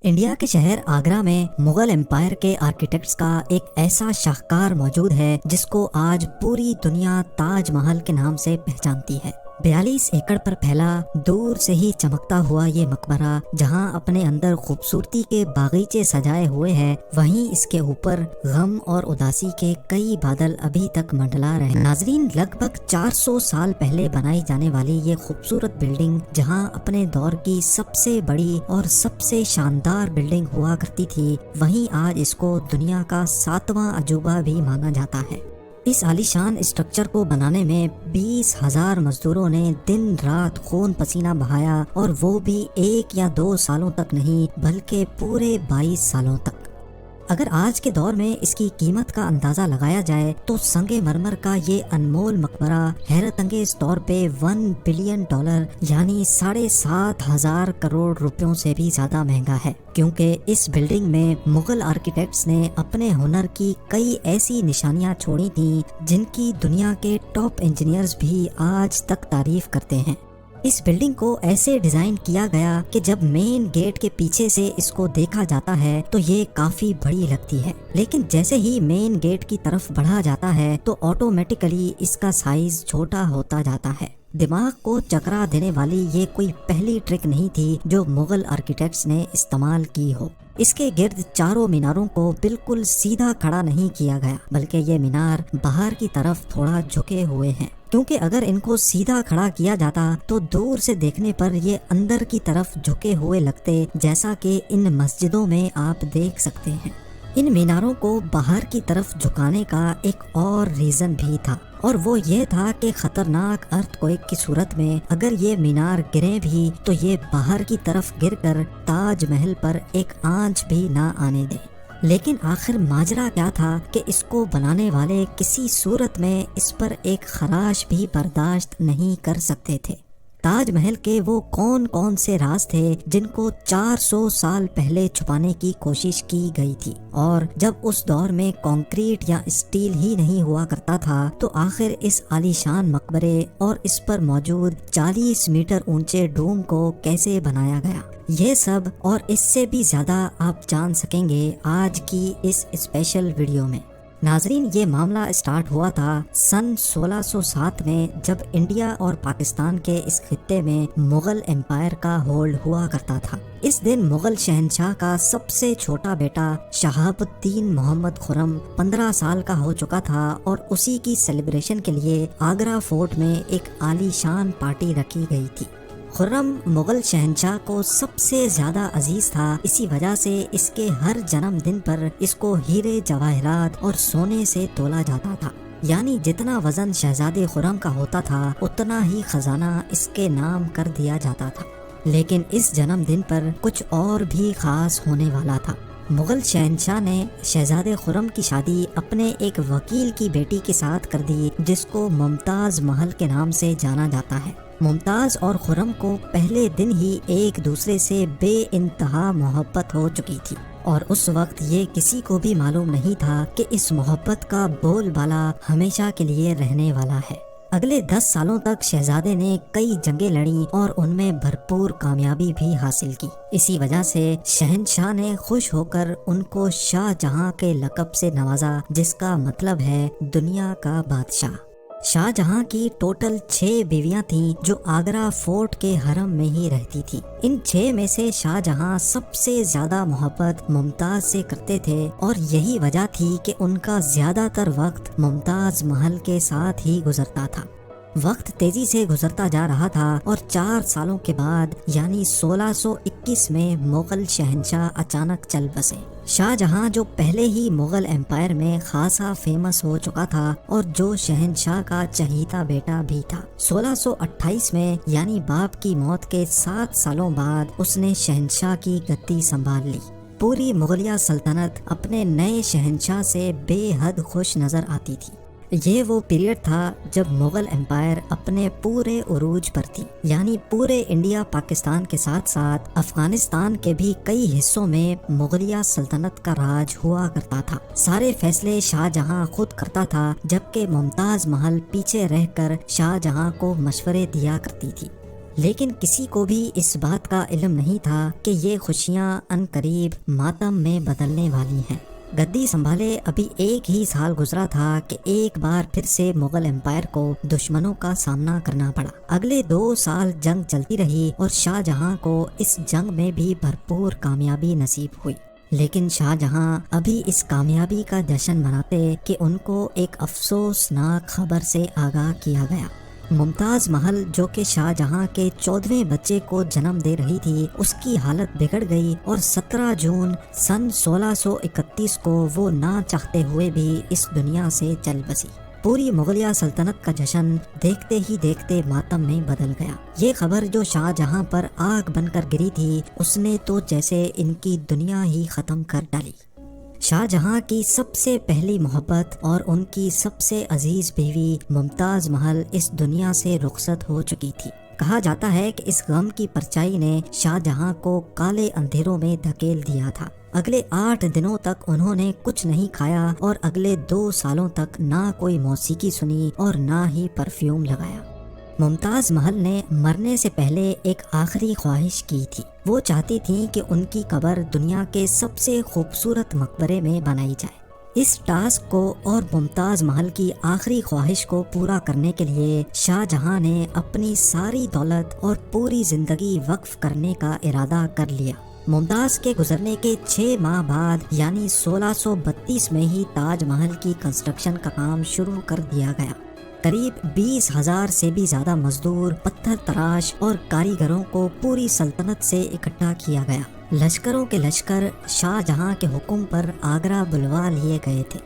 India کے شہر آگرہ میں مغل امپائر کے آرکیٹیکٹس کا ایک ایسا شاہکار موجود ہے جس کو آج پوری دنیا تاج محل کے نام سے پہچانتی ہے۔ 42 ایکڑ پر پھیلا دور سے ہی چمکتا ہوا یہ مقبرہ جہاں اپنے اندر خوبصورتی کے باغیچے سجائے ہوئے ہیں، وہیں اس کے اوپر غم اور اداسی کے کئی بادل ابھی تک منڈلا رہے ہیں۔ ناظرین، لگ بھگ 400 سال پہلے بنائی جانے والی یہ خوبصورت بلڈنگ جہاں اپنے دور کی سب سے بڑی اور سب سے شاندار بلڈنگ ہوا کرتی تھی، وہیں آج اس کو دنیا کا 7واں عجوبہ بھی مانا جاتا ہے۔ اس عالیشان اسٹرکچر کو بنانے میں 20,000 مزدوروں نے دن رات خون پسینہ بہایا، اور وہ بھی 1 یا 2 سالوں تک نہیں بلکہ پورے 22 سالوں تک۔ اگر آج کے دور میں اس کی قیمت کا اندازہ لگایا جائے تو سنگ مرمر کا یہ انمول مقبرہ حیرت انگیز طور پہ $1 بلین یعنی 7,500 کروڑ روپیوں سے بھی زیادہ مہنگا ہے، کیونکہ اس بلڈنگ میں مغل آرکیٹیکٹس نے اپنے ہنر کی کئی ایسی نشانیاں چھوڑی تھیں جن کی دنیا کے ٹاپ انجینئرز بھی آج تک تعریف کرتے ہیں۔ اس بلڈنگ کو ایسے ڈیزائن کیا گیا کہ جب مین گیٹ کے پیچھے سے اس کو دیکھا جاتا ہے تو یہ کافی بڑی لگتی ہے، لیکن جیسے ہی مین گیٹ کی طرف بڑھا جاتا ہے تو آٹومیٹیکلی اس کا سائز چھوٹا ہوتا جاتا ہے۔ دماغ کو چکرا دینے والی یہ کوئی پہلی ٹرک نہیں تھی جو مغل آرکیٹیکٹس نے استعمال کی ہو۔ اس کے گرد چاروں میناروں کو بالکل سیدھا کھڑا نہیں کیا گیا، بلکہ یہ مینار باہر کی طرف تھوڑا جھکے ہوئے ہیں، کیونکہ اگر ان کو سیدھا کھڑا کیا جاتا تو دور سے دیکھنے پر یہ اندر کی طرف جھکے ہوئے لگتے، جیسا کہ ان مسجدوں میں آپ دیکھ سکتے ہیں۔ ان میناروں کو باہر کی طرف جھکانے کا ایک اور ریزن بھی تھا، اور وہ یہ تھا کہ خطرناک ارتھ کوئک کی صورت میں اگر یہ مینار گرے بھی تو یہ باہر کی طرف گر کر تاج محل پر ایک آنچ بھی نہ آنے دے۔ لیکن آخر ماجرا کیا تھا کہ اس کو بنانے والے کسی صورت میں اس پر ایک خراش بھی برداشت نہیں کر سکتے تھے۔ تاج محل کے وہ کون سے راز تھے جن کو 400 سال پہلے چھپانے کی کوشش کی گئی تھی، اور جب اس دور میں کنکریٹ یا اسٹیل ہی نہیں ہوا کرتا تھا تو آخر اس عالیشان مقبرے اور اس پر موجود 40 میٹر اونچے ڈوم کو کیسے بنایا گیا؟ یہ سب اور اس سے بھی زیادہ آپ جان سکیں گے آج کی اس اسپیشل ویڈیو میں۔ ناظرین، یہ معاملہ اسٹارٹ ہوا تھا سن 1607 میں، جب انڈیا اور پاکستان کے اس خطے میں مغل امپائر کا ہولڈ ہوا کرتا تھا۔ اس دن مغل شہنشاہ کا سب سے چھوٹا بیٹا شہاب الدین محمد خرم 15 سال کا ہو چکا تھا، اور اسی کی سیلیبریشن کے لیے آگرہ فورٹ میں ایک عالیشان پارٹی رکھی گئی تھی۔ خرم مغل شہنشاہ کو سب سے زیادہ عزیز تھا، اسی وجہ سے اس کے ہر جنم دن پر اس کو ہیرے جواہرات اور سونے سے تولا جاتا تھا، یعنی جتنا وزن شہزادے خرم کا ہوتا تھا اتنا ہی خزانہ اس کے نام کر دیا جاتا تھا۔ لیکن اس جنم دن پر کچھ اور بھی خاص ہونے والا تھا۔ مغل شہنشاہ نے شہزادے خرم کی شادی اپنے ایک وکیل کی بیٹی کے ساتھ کر دی جس کو ممتاز محل کے نام سے جانا جاتا ہے۔ ممتاز اور خرم کو پہلے دن ہی ایک دوسرے سے بے انتہا محبت ہو چکی تھی، اور اس وقت یہ کسی کو بھی معلوم نہیں تھا کہ اس محبت کا بول بالا ہمیشہ کے لیے رہنے والا ہے۔ اگلے 10 سالوں تک شہزادے نے کئی جنگیں لڑیں اور ان میں بھرپور کامیابی بھی حاصل کی۔ اسی وجہ سے شہنشاہ نے خوش ہو کر ان کو شاہ جہاں کے لقب سے نوازا، جس کا مطلب ہے دنیا کا بادشاہ۔ شاہ جہاں کی ٹوٹل 6 بیویاں تھیں جو آگرہ فورٹ کے حرم میں ہی رہتی تھی۔ ان 6 میں سے شاہ جہاں سب سے زیادہ محبت ممتاز سے کرتے تھے، اور یہی وجہ تھی کہ ان کا زیادہ تر وقت ممتاز محل کے ساتھ ہی گزرتا تھا۔ وقت تیزی سے گزرتا جا رہا تھا، اور 4 سالوں کے بعد یعنی 1621 میں مغل شہنشاہ اچانک چل بسے۔ شاہ جہاں جو پہلے ہی مغل امپائر میں خاصا فیمس ہو چکا تھا اور جو شہنشاہ کا چہیتا بیٹا بھی تھا، 1628 میں یعنی باپ کی موت کے 7 سالوں بعد اس نے شہنشاہ کی گدی سنبھال لی۔ پوری مغلیہ سلطنت اپنے نئے شہنشاہ سے بے حد خوش نظر آتی تھی۔ یہ وہ پیریڈ تھا جب مغل امپائر اپنے پورے عروج پر تھی، یعنی پورے انڈیا پاکستان کے ساتھ ساتھ افغانستان کے بھی کئی حصوں میں مغلیہ سلطنت کا راج ہوا کرتا تھا۔ سارے فیصلے شاہ جہاں خود کرتا تھا، جبکہ ممتاز محل پیچھے رہ کر شاہ جہاں کو مشورے دیا کرتی تھی۔ لیکن کسی کو بھی اس بات کا علم نہیں تھا کہ یہ خوشیاں عنقریب ماتم میں بدلنے والی ہیں۔ گدی سنبھالے ابھی 1 ہی سال گزرا تھا کہ ایک بار پھر سے مغل امپائر کو دشمنوں کا سامنا کرنا پڑا۔ اگلے 2 سال جنگ چلتی رہی اور شاہ جہاں کو اس جنگ میں بھی بھرپور کامیابی نصیب ہوئی، لیکن شاہ جہاں ابھی اس کامیابی کا جشن مناتے کہ ان کو ایک افسوسناک خبر سے آگاہ کیا گیا۔ ممتاز محل جو کہ شاہ جہاں کے 14ویں بچے کو جنم دے رہی تھی، اس کی حالت بگڑ گئی اور 17 جون سن 1631 کو وہ نہ چاہتے ہوئے بھی اس دنیا سے چل بسی۔ پوری مغلیہ سلطنت کا جشن دیکھتے ہی دیکھتے ماتم میں بدل گیا۔ یہ خبر جو شاہ جہاں پر آگ بن کر گری تھی، اس نے تو جیسے ان کی دنیا ہی ختم کر ڈالی۔ شاہ جہاں کی سب سے پہلی محبت اور ان کی سب سے عزیز بیوی ممتاز محل اس دنیا سے رخصت ہو چکی تھی۔ کہا جاتا ہے کہ اس غم کی پرچائی نے شاہ جہاں کو کالے اندھیروں میں دھکیل دیا تھا۔ اگلے 8 دنوں تک انہوں نے کچھ نہیں کھایا اور اگلے 2 سالوں تک نہ کوئی موسیقی سنی اور نہ ہی پرفیوم لگایا۔ ممتاز محل نے مرنے سے پہلے ایک آخری خواہش کی تھی۔ وہ چاہتی تھیں کہ ان کی قبر دنیا کے سب سے خوبصورت مقبرے میں بنائی جائے۔ اس ٹاسک کو اور ممتاز محل کی آخری خواہش کو پورا کرنے کے لیے شاہ جہاں نے اپنی ساری دولت اور پوری زندگی وقف کرنے کا ارادہ کر لیا۔ ممتاز کے گزرنے کے 6 ماہ بعد یعنی 1632 میں ہی تاج محل کی کنسٹرکشن کا کام شروع کر دیا گیا۔ قریب 20,000 سے بھی زیادہ مزدور، پتھر تراش اور کاریگروں کو پوری سلطنت سے اکٹھا کیا گیا۔ لشکروں کے لشکر شاہ جہاں کے حکم پر آگرہ بلوا لیے گئے تھے۔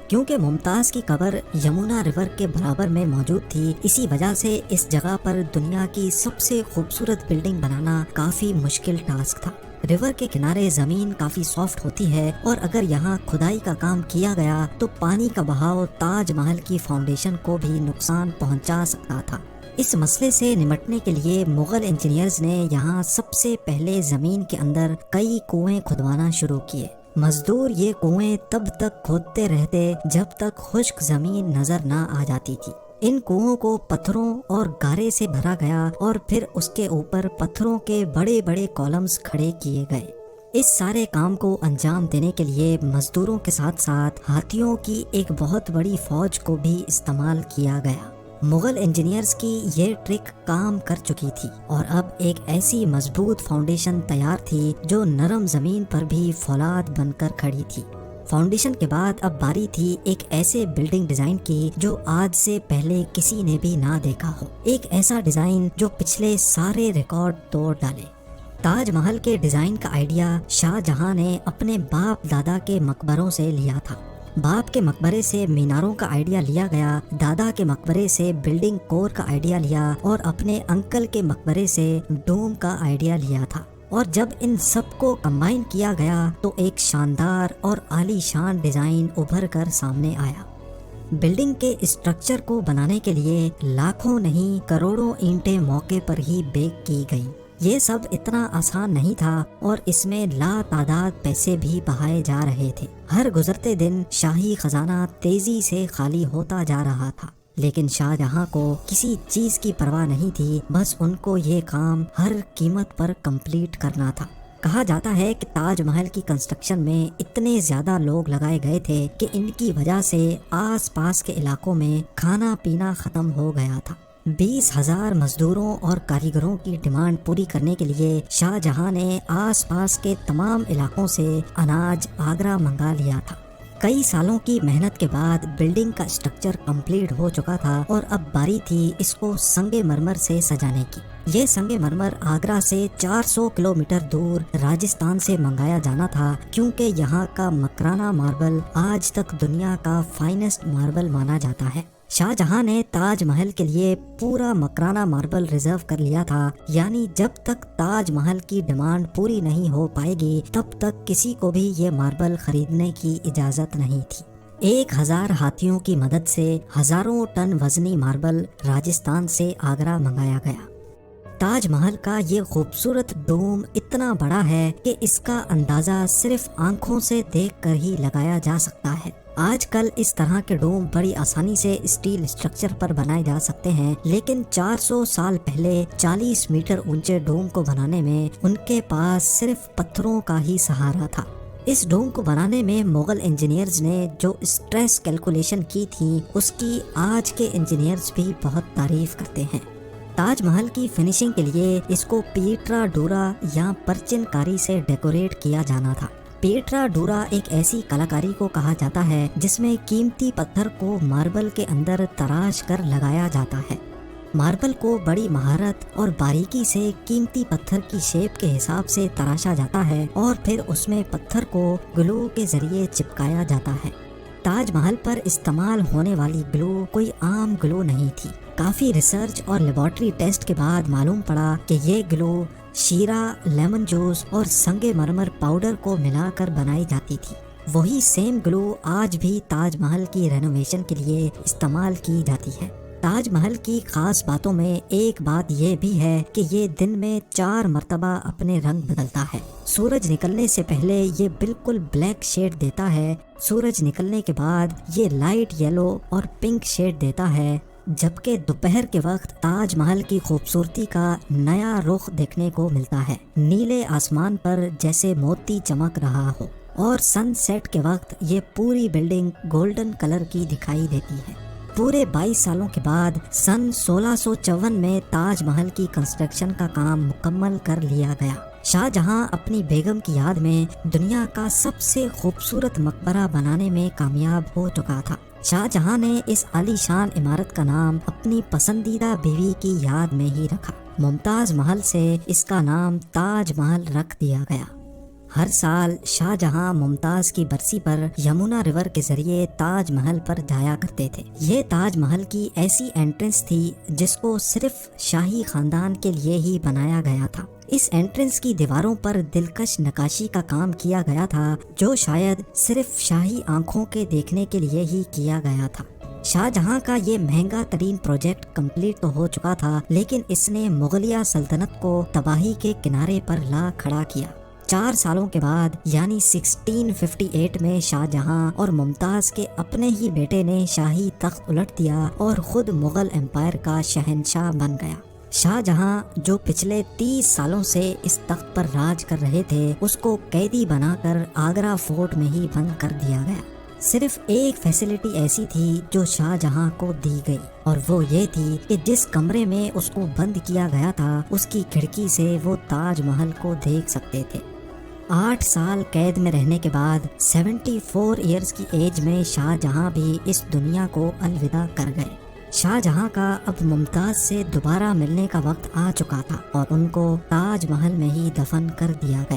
کیونکہ ممتاز کی قبر یمنا ریور کے برابر میں موجود تھی، اسی وجہ سے اس جگہ پر دنیا کی سب سے خوبصورت بلڈنگ بنانا کافی مشکل ٹاسک تھا۔ ریور کے کنارے زمین کافی سافٹ ہوتی ہے اور اگر یہاں کھدائی کا کام کیا گیا تو پانی کا بہاؤ تاج محل کی فاؤنڈیشن کو بھی نقصان پہنچا سکتا تھا۔ اس مسئلے سے نمٹنے کے لیے مغل انجینئرز نے یہاں سب سے پہلے زمین کے اندر کئی کنویں کھدوانا شروع کیے۔ مزدور یہ کنویں تب تک کھودتے رہتے جب تک خشک زمین نظر نہ آ جاتی تھی۔ ان کنووں کو پتھروں اور گارے سے بھرا گیا اور پھر اس کے اوپر پتھروں کے بڑے بڑے کالمز کھڑے کیے گئے۔ اس سارے کام کو انجام دینے کے لیے مزدوروں کے ساتھ ساتھ ہاتھیوں کی ایک بہت بڑی فوج کو بھی استعمال کیا گیا۔ مغل انجینئرز کی یہ ٹرک کام کر چکی تھی اور اب ایک ایسی مضبوط فاؤنڈیشن تیار تھی جو نرم زمین پر بھی فولاد بن کر کھڑی تھی۔ فاؤنڈیشن کے بعد اب باری تھی ایک ایسے بلڈنگ ڈیزائن کی جو آج سے پہلے کسی نے بھی نہ دیکھا ہو، ایک ایسا ڈیزائن جو پچھلے سارے ریکارڈ توڑ ڈالے۔ تاج محل کے ڈیزائن کا آئیڈیا شاہ جہاں نے اپنے باپ دادا کے مقبروں سے لیا تھا۔ باپ کے مقبرے سے میناروں کا آئیڈیا لیا گیا، دادا کے مقبرے سے بلڈنگ کور کا آئیڈیا لیا اور اپنے انکل کے مقبرے سے ڈوم کا آئیڈیا لیا تھا۔ اور جب ان سب کو کمبائن کیا گیا تو ایک شاندار اور عالی شان ڈیزائن ابھر کر سامنے آیا۔ بلڈنگ کے اسٹرکچر کو بنانے کے لیے لاکھوں نہیں کروڑوں اینٹیں موقع پر ہی بیک کی گئیں۔ یہ سب اتنا آسان نہیں تھا اور اس میں لا تعداد پیسے بھی بہائے جا رہے تھے۔ ہر گزرتے دن شاہی خزانہ تیزی سے خالی ہوتا جا رہا تھا، لیکن شاہ جہاں کو کسی چیز کی پرواہ نہیں تھی، بس ان کو یہ کام ہر قیمت پر کمپلیٹ کرنا تھا۔ کہا جاتا ہے کہ تاج محل کی کنسٹرکشن میں اتنے زیادہ لوگ لگائے گئے تھے کہ ان کی وجہ سے آس پاس کے علاقوں میں کھانا پینا ختم ہو گیا تھا۔ 20,000 مزدوروں اور کاریگروں کی ڈیمانڈ پوری کرنے کے لیے شاہ جہاں نے آس پاس کے تمام علاقوں سے اناج آگرہ منگا لیا تھا۔ کئی سالوں کی محنت کے بعد بلڈنگ کا اسٹرکچر کمپلیٹ ہو چکا تھا اور اب باری تھی اس کو سنگ مرمر سے سجانے کی۔ یہ سنگ مرمر آگرہ سے 400 کلومیٹر دور راجستھان سے منگایا جانا تھا، کیونکہ یہاں کا مکرانہ ماربل آج تک دنیا کا فائنسٹ ماربل مانا جاتا ہے۔ شاہ جہاں نے تاج محل کے لیے پورا مکرانہ ماربل ریزرو کر لیا تھا، یعنی جب تک تاج محل کی ڈیمانڈ پوری نہیں ہو پائے گی تب تک کسی کو بھی یہ ماربل خریدنے کی اجازت نہیں تھی۔ 1000 ہاتھیوں کی مدد سے ہزاروں ٹن وزنی ماربل راجستھان سے آگرہ منگایا گیا۔ تاج محل کا یہ خوبصورت ڈوم اتنا بڑا ہے کہ اس کا اندازہ صرف آنکھوں سے دیکھ کر ہی لگایا جا سکتا ہے۔ آج کل اس طرح کے ڈوم بڑی آسانی سے اسٹیل اسٹرکچر پر بنائے جا سکتے ہیں، لیکن 400 سال پہلے 40 میٹر اونچے ڈوم کو بنانے میں ان کے پاس صرف پتھروں کا ہی سہارا تھا۔ اس ڈوم کو بنانے میں مغل انجینئرز نے جو اسٹریس کیلکولیشن کی تھی اس کی آج کے انجینئرز بھی بہت تعریف کرتے ہیں۔ تاج محل کی فنیشنگ کے لیے اس کو پیٹرا ڈورا یا پرچن کاری سے ڈیکوریٹ کیا جانا تھا۔ پیٹرا ڈورا ایک ایسی کلاکاری کو کہا جاتا ہے جس میں قیمتی پتھر کو ماربل کے اندر تراش کر لگایا جاتا ہے۔ ماربل کو بڑی مہارت اور باریکی سے قیمتی پتھر کی شیپ کے حساب سے تراشا جاتا ہے اور پھر اس میں پتھر کو گلو کے ذریعے چپکایا جاتا ہے۔ تاج محل پر استعمال ہونے والی گلو کوئی عام گلو نہیں تھی۔ کافی ریسرچ اور لیبارٹری ٹیسٹ کے بعد معلوم پڑا کہ یہ گلو شیرہ، لیمن جوس اور سنگ مرمر پاؤڈر کو ملا کر بنائی جاتی تھی۔ وہی سیم گلو آج بھی تاج محل کی رینوویشن کے لیے استعمال کی جاتی ہے۔ تاج محل کی خاص باتوں میں ایک بات یہ بھی ہے کہ یہ دن میں 4 مرتبہ اپنے رنگ بدلتا ہے۔ سورج نکلنے سے پہلے یہ بالکل بلیک شیڈ دیتا ہے، سورج نکلنے کے بعد یہ لائٹ یلو اور پنک شیڈ دیتا ہے، جبکہ دوپہر کے وقت تاج محل کی خوبصورتی کا نیا رخ دیکھنے کو ملتا ہے، نیلے آسمان پر جیسے موتی چمک رہا ہو، اور سن سیٹ کے وقت یہ پوری بلڈنگ گولڈن کلر کی دکھائی دیتی ہے۔ پورے 22 سالوں کے بعد سن 1654 میں تاج محل کی کنسٹرکشن کا کام مکمل کر لیا گیا۔ شاہ جہاں اپنی بیگم کی یاد میں دنیا کا سب سے خوبصورت مقبرہ بنانے میں کامیاب ہو چکا تھا۔ شاہ جہاں نے اس عالی شان عمارت کا نام اپنی پسندیدہ بیوی کی یاد میں ہی رکھا۔ ممتاز محل سے اس کا نام تاج محل رکھ دیا گیا۔ ہر سال شاہ جہاں ممتاز کی برسی پر یمنا ریور کے ذریعے تاج محل پر جایا کرتے تھے۔ یہ تاج محل کی ایسی انٹرنس تھی جس کو صرف شاہی خاندان کے لیے ہی بنایا گیا تھا۔ اس انٹرنس کی دیواروں پر دلکش نقاشی کا کام کیا گیا تھا جو شاید صرف شاہی آنکھوں کے دیکھنے کے لیے ہی کیا گیا تھا۔ شاہ جہاں کا یہ مہنگا ترین پروجیکٹ کمپلیٹ تو ہو چکا تھا، لیکن اس نے مغلیہ سلطنت کو تباہی کے کنارے پر لا کھڑا کیا۔ 4 سالوں کے بعد یعنی 1658 میں شاہ جہاں اور ممتاز کے اپنے ہی بیٹے نے شاہی تخت الٹ دیا اور خود مغل امپائر کا شہنشاہ بن گیا۔ شاہ جہاں جو پچھلے 30 سالوں سے اس تخت پر راج کر رہے تھے، اس کو قیدی بنا کر آگرہ فورٹ میں ہی بند کر دیا گیا۔ صرف ایک فیسلٹی ایسی تھی جو شاہ جہاں کو دی گئی، اور وہ یہ تھی کہ جس کمرے میں اس کو بند کیا گیا تھا اس کی کھڑکی سے وہ تاج محل کو دیکھ سکتے تھے۔ 8 سال قید میں رہنے کے بعد 74 ایئرز کی ایج میں شاہ جہاں بھی اس دنیا کو الوداع کر گئے۔ شاہ جہاں کا اب ممتاز سے دوبارہ ملنے کا وقت آ چکا تھا اور ان کو تاج محل میں ہی دفن کر دیا گیا۔